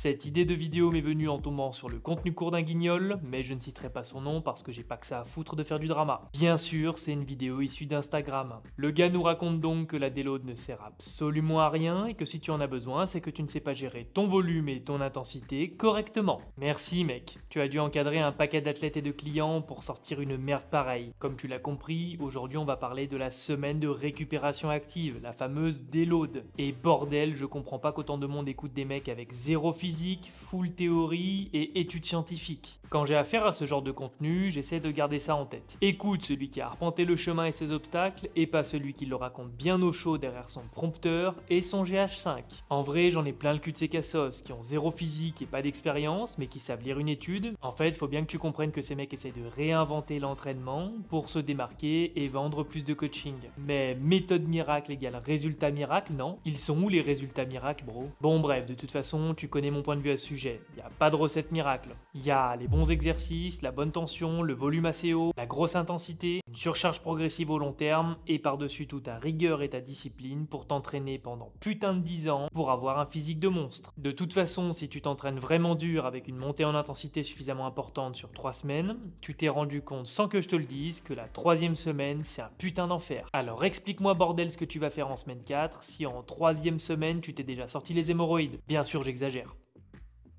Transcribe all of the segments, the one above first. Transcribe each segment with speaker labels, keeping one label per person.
Speaker 1: Cette idée de vidéo m'est venue en tombant sur le contenu court d'un guignol, mais je ne citerai pas son nom parce que j'ai pas que ça à foutre de faire du drama. Bien sûr, c'est une vidéo issue d'Instagram. Le gars nous raconte donc que la déload ne sert absolument à rien et que si tu en as besoin, c'est que tu ne sais pas gérer ton volume et ton intensité correctement. Merci mec, tu as dû encadrer un paquet d'athlètes et de clients pour sortir une merde pareille. Comme tu l'as compris, aujourd'hui on va parler de la semaine de récupération active, la fameuse déload. Et bordel, je comprends pas qu'autant de monde écoute des mecs avec zéro physique, full théorie et études scientifiques. Quand j'ai affaire à ce genre de contenu, j'essaie de garder ça en tête. Écoute celui qui a arpenté le chemin et ses obstacles, et pas celui qui le raconte bien au chaud derrière son prompteur et son GH5. En vrai, j'en ai plein le cul de ces cassos qui ont zéro physique et pas d'expérience, mais qui savent lire une étude. En fait, faut bien que tu comprennes que ces mecs essaient de réinventer l'entraînement pour se démarquer et vendre plus de coaching. Mais méthode miracle égale résultat miracle, non? Ils sont où les résultats miracles, bro? Bon bref, de toute façon, tu connais mon point de vue à ce sujet. Y a pas de recette miracle. Y a les bons exercices, la bonne tension, le volume assez haut, la grosse intensité, une surcharge progressive au long terme, et par-dessus tout ta rigueur et ta discipline pour t'entraîner pendant putain de 10 ans pour avoir un physique de monstre. De toute façon, si tu t'entraînes vraiment dur avec une montée en intensité suffisamment importante sur 3 semaines, tu t'es rendu compte sans que je te le dise que la 3e semaine c'est un putain d'enfer. Alors explique-moi bordel ce que tu vas faire en semaine 4 si en 3e semaine tu t'es déjà sorti les hémorroïdes. Bien sûr j'exagère.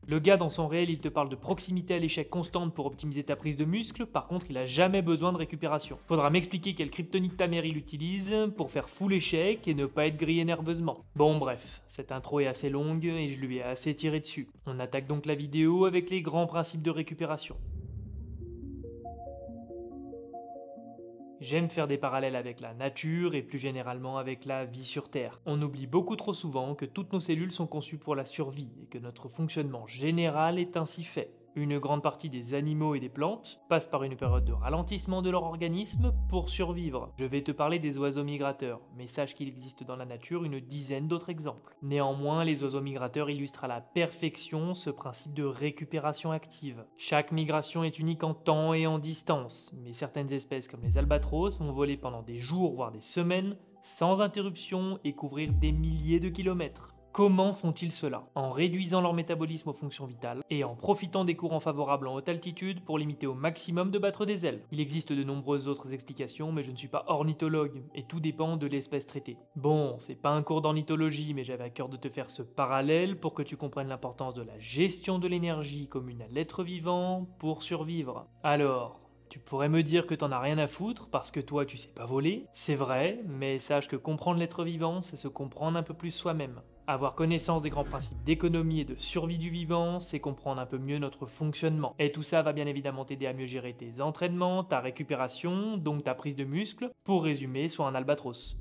Speaker 1: Le gars dans son réel, il te parle de proximité à l'échec constante pour optimiser ta prise de muscle, par contre il a jamais besoin de récupération. Faudra m'expliquer quelle kryptonite ta mère il utilise pour faire full échec et ne pas être grillé nerveusement. Bon bref, cette intro est assez longue et je lui ai assez tiré dessus. On attaque donc la vidéo avec les grands principes de récupération. J'aime faire des parallèles avec la nature et plus généralement avec la vie sur Terre. On oublie beaucoup trop souvent que toutes nos cellules sont conçues pour la survie et que notre fonctionnement général est ainsi fait. Une grande partie des animaux et des plantes passent par une période de ralentissement de leur organisme pour survivre. Je vais te parler des oiseaux migrateurs, mais sache qu'il existe dans la nature une dizaine d'autres exemples. Néanmoins, les oiseaux migrateurs illustrent à la perfection ce principe de récupération active. Chaque migration est unique en temps et en distance, mais certaines espèces comme les albatros vont voler pendant des jours voire des semaines sans interruption et couvrir des milliers de kilomètres. Comment font-ils cela? En réduisant leur métabolisme aux fonctions vitales et en profitant des courants favorables en haute altitude pour limiter au maximum de battre des ailes. Il existe de nombreuses autres explications, mais je ne suis pas ornithologue et tout dépend de l'espèce traitée. Bon, c'est pas un cours d'ornithologie, mais j'avais à cœur de te faire ce parallèle pour que tu comprennes l'importance de la gestion de l'énergie commune à l'être vivant pour survivre. Alors, tu pourrais me dire que t'en as rien à foutre parce que toi tu sais pas voler, c'est vrai, mais sache que comprendre l'être vivant, c'est se comprendre un peu plus soi-même. Avoir connaissance des grands principes d'économie et de survie du vivant, c'est comprendre un peu mieux notre fonctionnement. Et tout ça va bien évidemment t'aider à mieux gérer tes entraînements, ta récupération, donc ta prise de muscle, pour résumer, sois un albatros.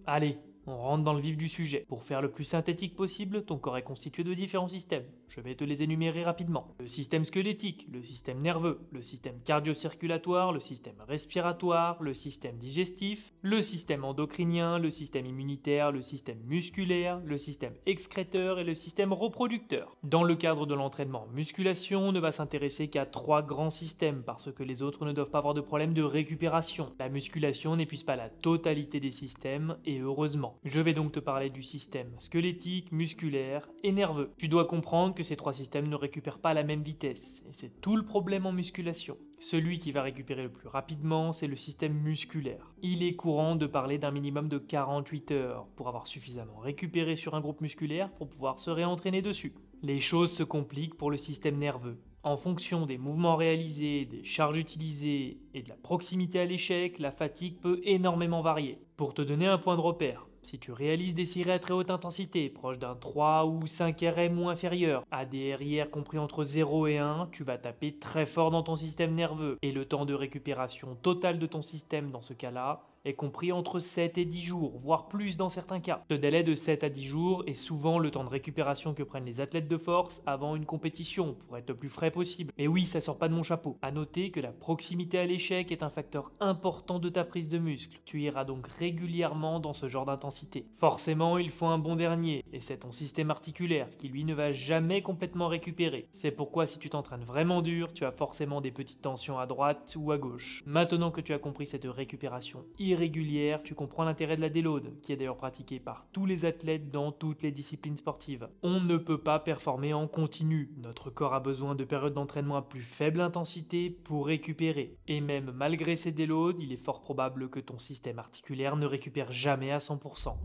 Speaker 1: Allez, on rentre dans le vif du sujet. Pour faire le plus synthétique possible, ton corps est constitué de différents systèmes. Je vais te les énumérer rapidement. Le système squelettique, le système nerveux, le système cardio-circulatoire, le système respiratoire, le système digestif, le système endocrinien, le système immunitaire, le système musculaire, le système excréteur et le système reproducteur. Dans le cadre de l'entraînement musculation, on ne va s'intéresser qu'à 3 grands systèmes parce que les autres ne doivent pas avoir de problème de récupération. La musculation n'épuise pas la totalité des systèmes et heureusement. Je vais donc te parler du système squelettique, musculaire et nerveux. Tu dois comprendre que ces 3 systèmes ne récupèrent pas à la même vitesse, et c'est tout le problème en musculation. Celui qui va récupérer le plus rapidement, c'est le système musculaire. Il est courant de parler d'un minimum de 48 heures pour avoir suffisamment récupéré sur un groupe musculaire pour pouvoir se réentraîner dessus. Les choses se compliquent pour le système nerveux. En fonction des mouvements réalisés, des charges utilisées et de la proximité à l'échec, la fatigue peut énormément varier. Pour te donner un point de repère, si tu réalises des séries à très haute intensité, proches d'un 3 ou 5 RM ou inférieur, à des RIR compris entre 0 et 1, tu vas taper très fort dans ton système nerveux. Et le temps de récupération total de ton système dans ce cas-là est compris entre 7 et 10 jours, voire plus dans certains cas. Ce délai de 7 à 10 jours est souvent le temps de récupération que prennent les athlètes de force avant une compétition, pour être le plus frais possible. Mais oui, ça sort pas de mon chapeau. À noter que la proximité à l'échec est un facteur important de ta prise de muscle. Tu iras donc régulièrement dans ce genre d'intensité. Forcément, il faut un bon dernier, et c'est ton système articulaire qui lui ne va jamais complètement récupérer. C'est pourquoi si tu t'entraînes vraiment dur, tu as forcément des petites tensions à droite ou à gauche. Maintenant que tu as compris cette récupération qui est régulière, tu comprends l'intérêt de la déload, qui est d'ailleurs pratiquée par tous les athlètes dans toutes les disciplines sportives. On ne peut pas performer en continu, notre corps a besoin de périodes d'entraînement à plus faible intensité pour récupérer. Et même malgré ces déloads, il est fort probable que ton système articulaire ne récupère jamais à 100%.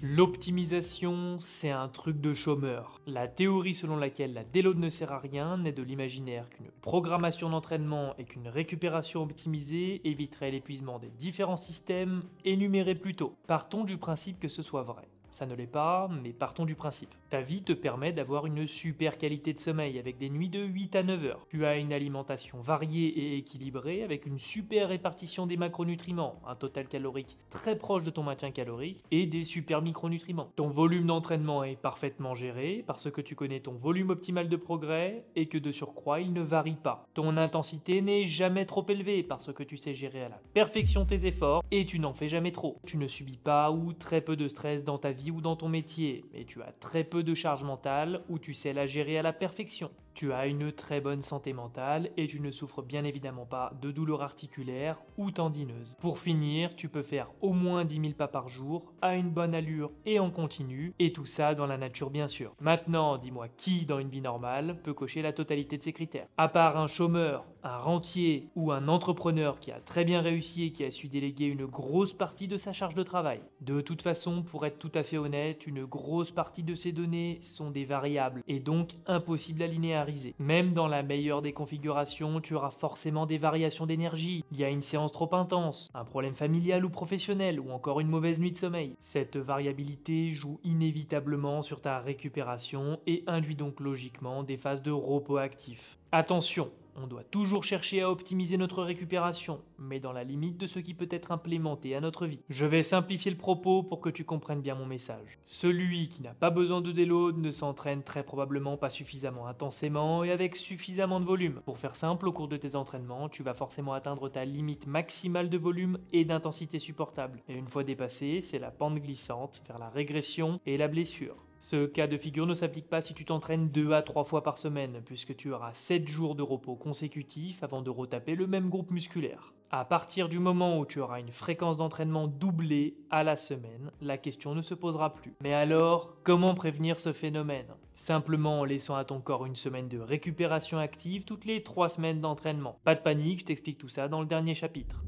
Speaker 1: L'optimisation, c'est un truc de chômeur. La théorie selon laquelle la déload ne sert à rien n'est de l'imaginaire qu'une programmation d'entraînement et qu'une récupération optimisée éviterait l'épuisement des différents systèmes énumérés plus tôt. Partons du principe que ce soit vrai. Ça ne l'est pas, mais partons du principe. Ta vie te permet d'avoir une super qualité de sommeil avec des nuits de 8 à 9 heures. Tu as une alimentation variée et équilibrée avec une super répartition des macronutriments, un total calorique très proche de ton maintien calorique et des super micronutriments. Ton volume d'entraînement est parfaitement géré parce que tu connais ton volume optimal de progrès et que de surcroît il ne varie pas. Ton intensité n'est jamais trop élevée parce que tu sais gérer à la perfection tes efforts et tu n'en fais jamais trop. Tu ne subis pas ou très peu de stress dans ta vie ou dans ton métier, mais tu as très peu de charge mentale ou tu sais la gérer à la perfection. Tu as une très bonne santé mentale et tu ne souffres bien évidemment pas de douleurs articulaires ou tendineuses. Pour finir, tu peux faire au moins 10 000 pas par jour, à une bonne allure et en continu, et tout ça dans la nature bien sûr. Maintenant, dis-moi qui dans une vie normale peut cocher la totalité de ces critères? À part un chômeur, un rentier ou un entrepreneur qui a très bien réussi et qui a su déléguer une grosse partie de sa charge de travail. De toute façon, pour être tout à fait honnête, une grosse partie de ces données sont des variables et donc impossibles à linéariser. Même dans la meilleure des configurations, tu auras forcément des variations d'énergie. Il y a une séance trop intense, un problème familial ou professionnel, ou encore une mauvaise nuit de sommeil. Cette variabilité joue inévitablement sur ta récupération et induit donc logiquement des phases de repos actif. Attention! On doit toujours chercher à optimiser notre récupération, mais dans la limite de ce qui peut être implémenté à notre vie. Je vais simplifier le propos pour que tu comprennes bien mon message. Celui qui n'a pas besoin de déload ne s'entraîne très probablement pas suffisamment intensément et avec suffisamment de volume. Pour faire simple, au cours de tes entraînements, tu vas forcément atteindre ta limite maximale de volume et d'intensité supportable. Et une fois dépassée, c'est la pente glissante vers la régression et la blessure. Ce cas de figure ne s'applique pas si tu t'entraînes 2 à 3 fois par semaine, puisque tu auras 7 jours de repos consécutifs avant de retaper le même groupe musculaire. À partir du moment où tu auras une fréquence d'entraînement doublée à la semaine, la question ne se posera plus. Mais alors, comment prévenir ce phénomène? Simplement en laissant à ton corps une semaine de récupération active toutes les 3 semaines d'entraînement. Pas de panique, je t'explique tout ça dans le dernier chapitre.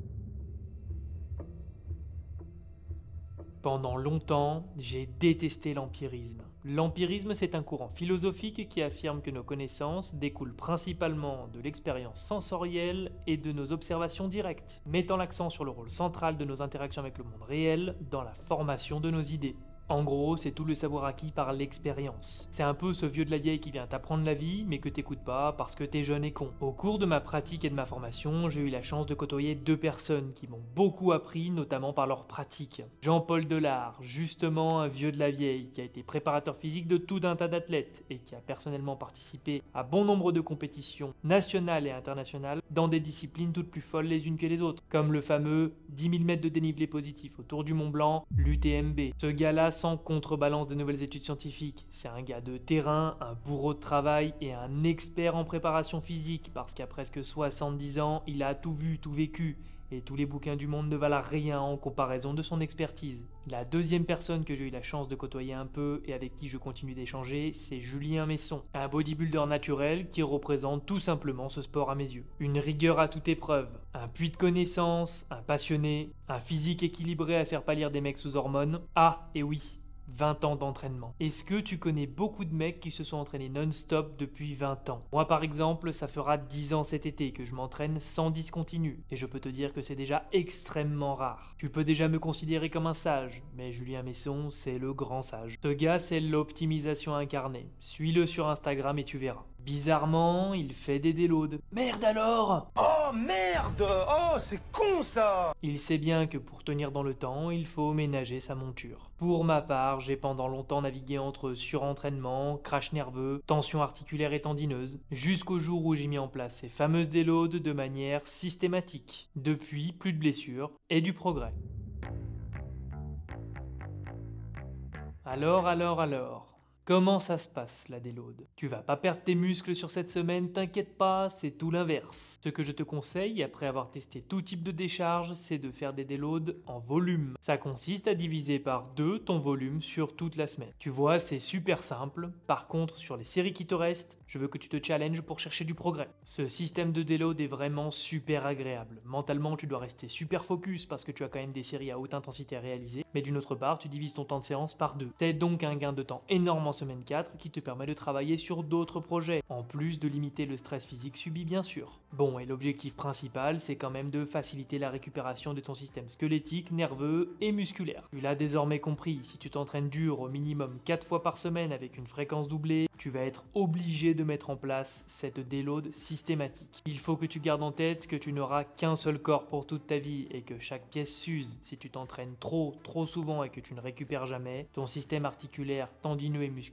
Speaker 1: Pendant longtemps, j'ai détesté l'empirisme. L'empirisme, c'est un courant philosophique qui affirme que nos connaissances découlent principalement de l'expérience sensorielle et de nos observations directes, mettant l'accent sur le rôle central de nos interactions avec le monde réel dans la formation de nos idées. En gros, c'est tout le savoir acquis par l'expérience. C'est un peu ce vieux de la vieille qui vient t'apprendre la vie, mais que t'écoutes pas parce que t'es jeune et con. Au cours de ma pratique et de ma formation, j'ai eu la chance de côtoyer 2 personnes qui m'ont beaucoup appris, notamment par leur pratique. Jean-Paul Delard, justement un vieux de la vieille, qui a été préparateur physique de tout un tas d'athlètes et qui a personnellement participé à bon nombre de compétitions nationales et internationales dans des disciplines toutes plus folles les unes que les autres, comme le fameux 10 000 mètres de dénivelé positif autour du Mont Blanc, l'UTMB. Ce gars-là sans contrebalance des nouvelles études scientifiques. C'est un gars de terrain, un bourreau de travail et un expert en préparation physique parce qu'à presque 70 ans, il a tout vu, tout vécu et tous les bouquins du monde ne valent rien en comparaison de son expertise. La deuxième personne que j'ai eu la chance de côtoyer un peu et avec qui je continue d'échanger, c'est Julien Messon, un bodybuilder naturel qui représente tout simplement ce sport à mes yeux. Une rigueur à toute épreuve, un puits de connaissances, un passionné, un physique équilibré à faire pâlir des mecs sous hormones. Ah, et oui, 20 ans d'entraînement. Est-ce que tu connais beaucoup de mecs qui se sont entraînés non-stop depuis 20 ans? Moi par exemple, ça fera 10 ans cet été que je m'entraîne sans discontinu. Et je peux te dire que c'est déjà extrêmement rare. Tu peux déjà me considérer comme un sage, mais Julien Messon, c'est le grand sage. Ce gars, c'est l'optimisation incarnée. Suis-le sur Instagram et tu verras. Bizarrement, il fait des déloads. Merde alors!
Speaker 2: Oh merde! Oh c'est con ça!
Speaker 1: Il sait bien que pour tenir dans le temps, il faut ménager sa monture. Pour ma part, j'ai pendant longtemps navigué entre surentraînement, crash nerveux, tension articulaire et tendineuse, jusqu'au jour où j'ai mis en place ces fameuses déloads de manière systématique. Depuis, plus de blessures et du progrès. Alors... Comment ça se passe la déload? Tu vas pas perdre tes muscles sur cette semaine, t'inquiète pas, c'est tout l'inverse. Ce que je te conseille, après avoir testé tout type de décharge, c'est de faire des déloads en volume. Ça consiste à diviser par 2 ton volume sur toute la semaine. Tu vois, c'est super simple. Par contre, sur les séries qui te restent, je veux que tu te challenges pour chercher du progrès. Ce système de déload est vraiment super agréable. Mentalement, tu dois rester super focus parce que tu as quand même des séries à haute intensité à réaliser, mais d'une autre part, tu divises ton temps de séance par 2. C'est donc un gain de temps énorme en semaine 4 qui te permet de travailler sur d'autres projets, en plus de limiter le stress physique subi bien sûr. Bon, et l'objectif principal, c'est quand même de faciliter la récupération de ton système squelettique, nerveux et musculaire. Tu l'as désormais compris, si tu t'entraînes dur au minimum 4 fois par semaine avec une fréquence doublée, tu vas être obligé de mettre en place cette déload systématique. Il faut que tu gardes en tête que tu n'auras qu'un seul corps pour toute ta vie et que chaque pièce s'use. Si tu t'entraînes trop souvent et que tu ne récupères jamais, ton système articulaire, tendineux et musculaire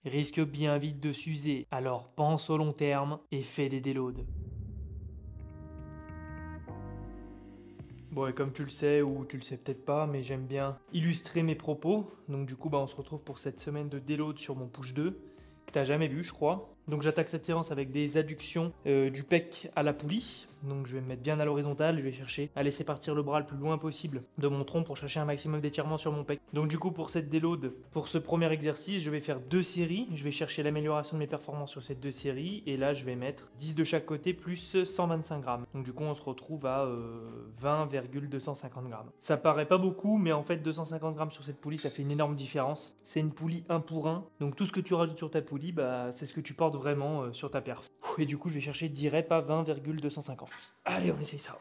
Speaker 1: risque bien vite de s'user. Alors pense au long terme et fais des déloads. Bon, et comme tu le sais, ou tu le sais peut-être pas, mais j'aime bien illustrer mes propos. Donc du coup, on se retrouve pour cette semaine de déload sur mon push 2, que t'as jamais vu, je crois. Donc j'attaque cette séance avec des adductions du pec à la poulie. Donc je vais me mettre bien à l'horizontale, je vais chercher à laisser partir le bras le plus loin possible de mon tronc pour chercher un maximum d'étirement sur mon pec. Donc du coup pour cette déload, pour ce premier exercice, je vais faire 2 séries. Je vais chercher l'amélioration de mes performances sur ces 2 séries. Et là je vais mettre 10 de chaque côté plus 125 grammes. Donc du coup on se retrouve à 20,250 grammes. Ça paraît pas beaucoup, mais en fait 250 grammes sur cette poulie, ça fait une énorme différence. C'est une poulie 1 pour 1. Donc tout ce que tu rajoutes sur ta poulie, c'est ce que tu portes vraiment sur ta perf. Et du coup je vais chercher 10 reps à 20,250. Allez, on essaye ça.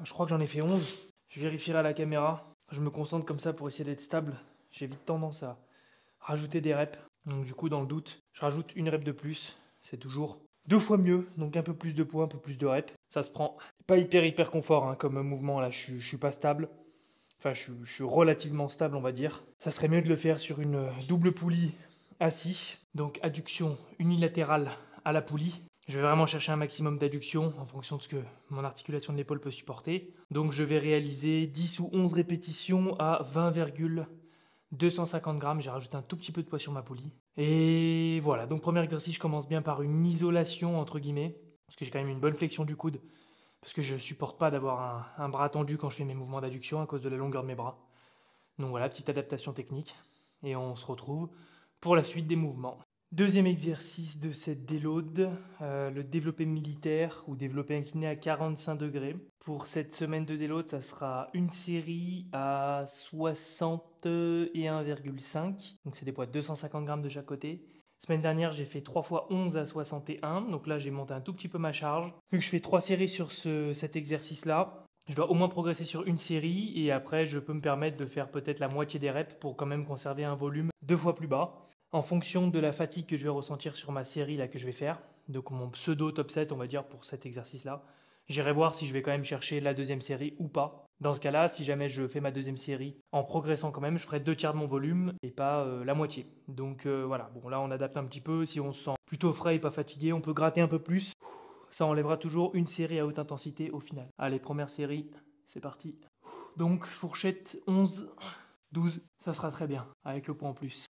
Speaker 1: Je crois que j'en ai fait 11. Je vérifierai à la caméra. Je me concentre comme ça pour essayer d'être stable. J'ai vite tendance à rajouter des reps. Donc du coup, dans le doute, je rajoute une rep de plus. C'est toujours 2 fois mieux. Donc un peu plus de poids, un peu plus de reps. Ça se prend. Pas hyper confort comme mouvement là. Je suis pas stable. Enfin, je suis relativement stable, on va dire. Ça serait mieux de le faire sur une double poulie assis. Donc adduction unilatérale à la poulie. Je vais vraiment chercher un maximum d'adduction en fonction de ce que mon articulation de l'épaule peut supporter. Donc je vais réaliser 10 ou 11 répétitions à 20,250 grammes. J'ai rajouté un tout petit peu de poids sur ma poulie. Et voilà, donc premier exercice, je commence bien par une isolation entre guillemets. Parce que j'ai quand même une bonne flexion du coude. Parce que je supporte pas d'avoir un bras tendu quand je fais mes mouvements d'adduction à cause de la longueur de mes bras. Donc voilà, petite adaptation technique. Et on se retrouve pour la suite des mouvements. Deuxième exercice de cette déload, le développé militaire ou développé incliné à 45 degrés. Pour cette semaine de déload, ça sera une série à 61,5. Donc c'est des poids de 250 grammes de chaque côté. Semaine dernière, j'ai fait 3 fois 11 à 61. Donc là, j'ai monté un tout petit peu ma charge. Vu que je fais 3 séries sur cet exercice-là, je dois au moins progresser sur une série. Et après, je peux me permettre de faire peut-être la moitié des reps pour quand même conserver un volume 2 fois plus bas. En fonction de la fatigue que je vais ressentir sur ma série là que je vais faire, donc mon pseudo top 7 on va dire pour cet exercice-là, j'irai voir si je vais quand même chercher la deuxième série ou pas. Dans ce cas-là, si jamais je fais ma deuxième série en progressant quand même, je ferai 2 tiers de mon volume et pas la moitié. Donc voilà, bon là on adapte un petit peu, si on se sent plutôt frais et pas fatigué, on peut gratter un peu plus. Ça enlèvera toujours une série à haute intensité au final. Allez, première série, c'est parti. Donc fourchette 11, 12, ça sera très bien avec le poids en plus.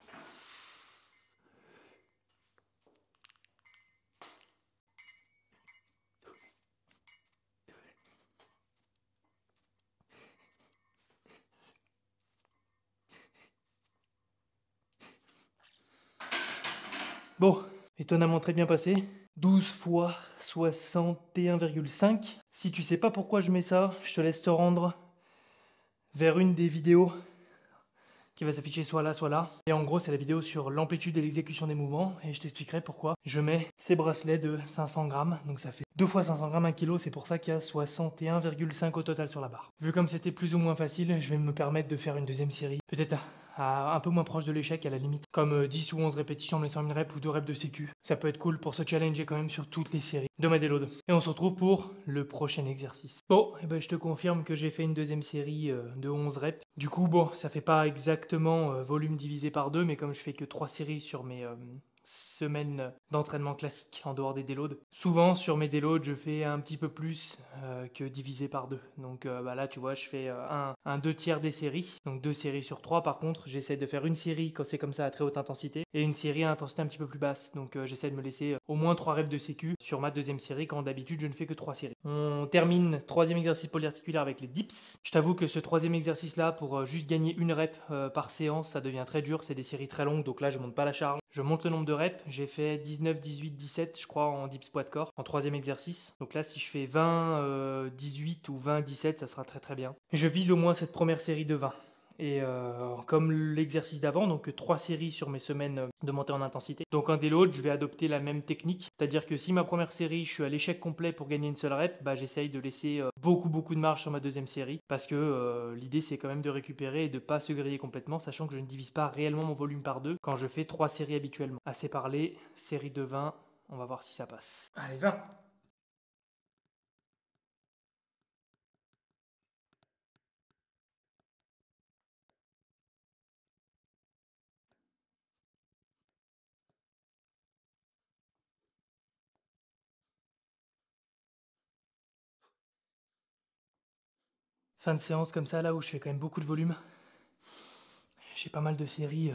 Speaker 1: Bon, étonnamment très bien passé. 12 fois 61,5. Si tu sais pas pourquoi je mets ça, je te laisse te rendre vers une des vidéos qui va s'afficher soit là, soit là. Et en gros, c'est la vidéo sur l'amplitude et l'exécution des mouvements. Et je t'expliquerai pourquoi je mets ces bracelets de 500 grammes. Donc ça fait 2 fois 500 grammes, 1 kg. C'est pour ça qu'il y a 61,5 au total sur la barre. Vu comme c'était plus ou moins facile, je vais me permettre de faire une deuxième série. Peut-être un peu moins proche de l'échec à la limite, comme 10 ou 11 répétitions en me laissant une rep ou 2 reps de sécu. Ça peut être cool pour se challenger quand même sur toutes les séries de ma déload. Et on se retrouve pour le prochain exercice. Bon, et ben je te confirme que j'ai fait une deuxième série de 11 reps. Du coup, bon, ça fait pas exactement volume divisé par 2, mais comme je fais que 3 séries sur mes semaines d'entraînement classique en dehors des déloads. Souvent sur mes déloads je fais un petit peu plus que divisé par 2. Donc là tu vois je fais un 2 tiers des séries. Donc 2 séries sur 3 par contre. J'essaie de faire une série quand c'est comme ça à très haute intensité et une série à intensité un petit peu plus basse. Donc j'essaie de me laisser au moins 3 reps de sécu sur ma deuxième série quand d'habitude je ne fais que 3 séries. On termine troisième exercice polyarticulaire avec les dips. Je t'avoue que ce troisième exercice là pour juste gagner une rep par séance ça devient très dur. C'est des séries très longues donc là je monte pas la charge. Je monte le nombre de reps, j'ai fait 19, 18, 17 je crois en dips poids de corps en troisième exercice. Donc là si je fais 20, 18 ou 20, 17 ça sera très très bien. Et je vise au moins cette première série de 20. Et comme l'exercice d'avant, donc 3 séries sur mes semaines de montée en intensité. Donc en déload, je vais adopter la même technique. C'est-à-dire que si ma première série, je suis à l'échec complet pour gagner une seule rep, bah, j'essaye de laisser beaucoup de marge sur ma deuxième série. Parce que l'idée, c'est quand même de récupérer et de ne pas se griller complètement, sachant que je ne divise pas réellement mon volume par 2 quand je fais 3 séries habituellement. Assez parlé, série de 20, on va voir si ça passe. Allez, 20. Fin de séance comme ça, là où je fais quand même beaucoup de volume. J'ai pas mal de séries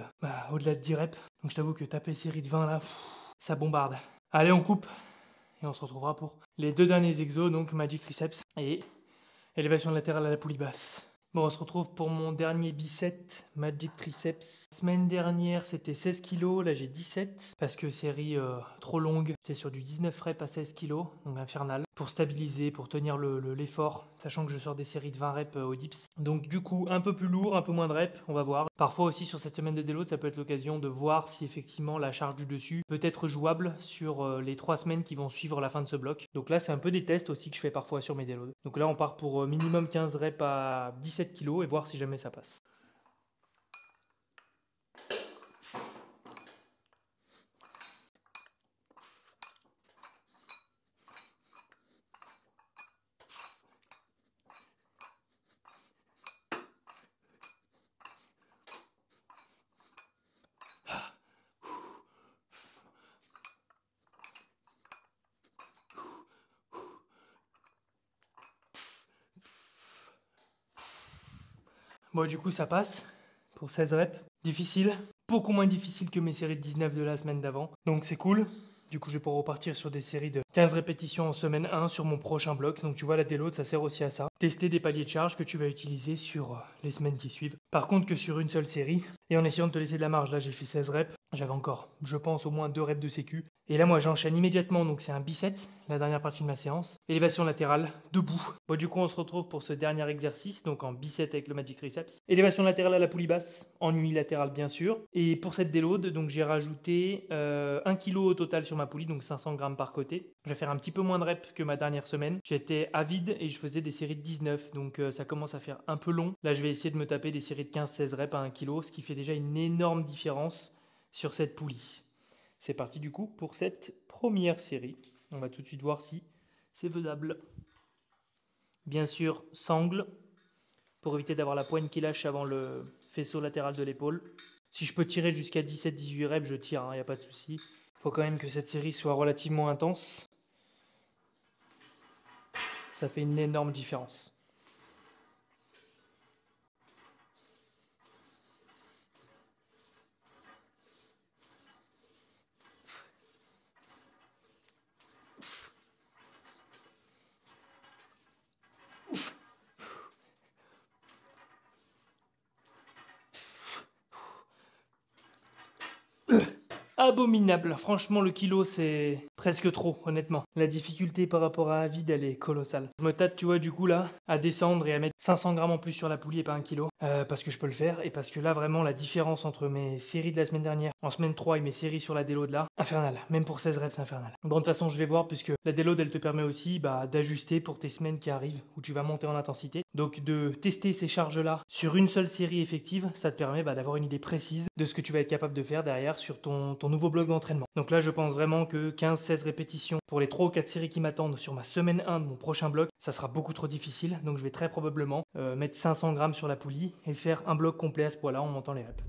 Speaker 1: au-delà de 10 reps. Donc je t'avoue que taper série de 20 là, ça bombarde. Allez, on coupe. Et on se retrouvera pour les 2 derniers exos, donc Magic Triceps et élévation latérale à la poulie basse. Bon, on se retrouve pour mon dernier bicep, Magic Triceps. Semaine dernière, c'était 16 kg, là j'ai 17, parce que série trop longue, c'est sur du 19 reps à 16 kg, donc infernal, pour stabiliser, pour tenir l'effort, sachant que je sors des séries de 20 reps au dips. Donc du coup, un peu plus lourd, un peu moins de reps, on va voir. Parfois aussi sur cette semaine de déload, ça peut être l'occasion de voir si effectivement la charge du dessus peut être jouable sur les 3 semaines qui vont suivre la fin de ce bloc. Donc là, c'est un peu des tests aussi que je fais parfois sur mes déloads. Donc là, on part pour minimum 15 reps à 17 kg et voir si jamais ça passe. Bon, du coup, ça passe pour 16 reps. Difficile, beaucoup moins difficile que mes séries de 19 de la semaine d'avant. Donc c'est cool. Du coup, je vais pouvoir repartir sur des séries de 15 répétitions en semaine 1 sur mon prochain bloc. Donc tu vois, la déload, ça sert aussi à ça. Tester des paliers de charge que tu vas utiliser sur les semaines qui suivent. Par contre, que sur une seule série, et en essayant de te laisser de la marge, là j'ai fait 16 reps. J'avais encore, je pense, au moins 2 reps de sécu. Et là, moi, j'enchaîne immédiatement, donc c'est un bicep, la dernière partie de ma séance. Élévation latérale, debout. Bon, du coup, on se retrouve pour ce dernier exercice, donc en bicep avec le Magic Triceps. Élévation latérale à la poulie basse, en unilatéral bien sûr. Et pour cette déload, donc j'ai rajouté 1 kg au total sur ma poulie, donc 500 grammes par côté. Je vais faire un petit peu moins de reps que ma dernière semaine. J'étais avide et je faisais des séries de 19, donc ça commence à faire un peu long. Là, je vais essayer de me taper des séries de 15-16 reps à 1 kg, ce qui fait déjà une énorme différence sur cette poulie. C'est parti du coup pour cette première série. On va tout de suite voir si c'est faisable. Bien sûr, sangle, pour éviter d'avoir la poigne qui lâche avant le faisceau latéral de l'épaule. Si je peux tirer jusqu'à 17-18 reps, je tire, il n'y a pas de souci. Il faut quand même que cette série soit relativement intense. Ça fait une énorme différence. abominable. Franchement, le kilo, c'est presque trop, honnêtement. La difficulté par rapport à un vide, elle est colossale. Je me tâte, tu vois, du coup, là, à descendre et à mettre 500 grammes en plus sur la poulie et pas 1 kilo. Parce que je peux le faire et parce que là, vraiment, la différence entre mes séries de la semaine dernière, en semaine 3 et mes séries sur la déload là, infernal. Même pour 16 reps, c'est infernal. Bon, de toute façon, je vais voir puisque la déload, elle te permet aussi d'ajuster pour tes semaines qui arrivent où tu vas monter en intensité. Donc, de tester ces charges-là sur une seule série effective, ça te permet d'avoir une idée précise de ce que tu vas être capable de faire derrière sur ton nouveau bloc d'entraînement. Donc là, je pense vraiment que 15-16 répétitions pour les 3 ou 4 séries qui m'attendent sur ma semaine 1 de mon prochain bloc, ça sera beaucoup trop difficile. Donc je vais très probablement mettre 500 grammes sur la poulie et faire un bloc complet à ce poids-là en montant les reps.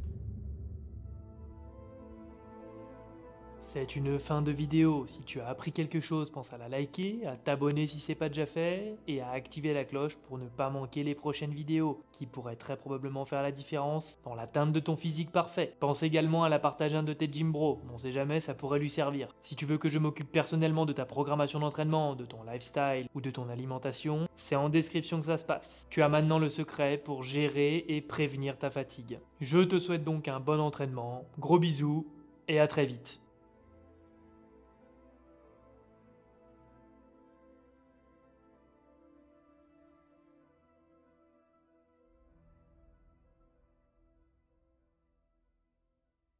Speaker 1: C'est une fin de vidéo. Si tu as appris quelque chose, pense à la liker, à t'abonner si c'est pas déjà fait, et à activer la cloche pour ne pas manquer les prochaines vidéos, qui pourraient très probablement faire la différence dans l'atteinte de ton physique parfait. Pense également à la partager un de tes gym bros, on sait jamais, ça pourrait lui servir. Si tu veux que je m'occupe personnellement de ta programmation d'entraînement, de ton lifestyle ou de ton alimentation, c'est en description que ça se passe. Tu as maintenant le secret pour gérer et prévenir ta fatigue. Je te souhaite donc un bon entraînement, gros bisous, et à très vite.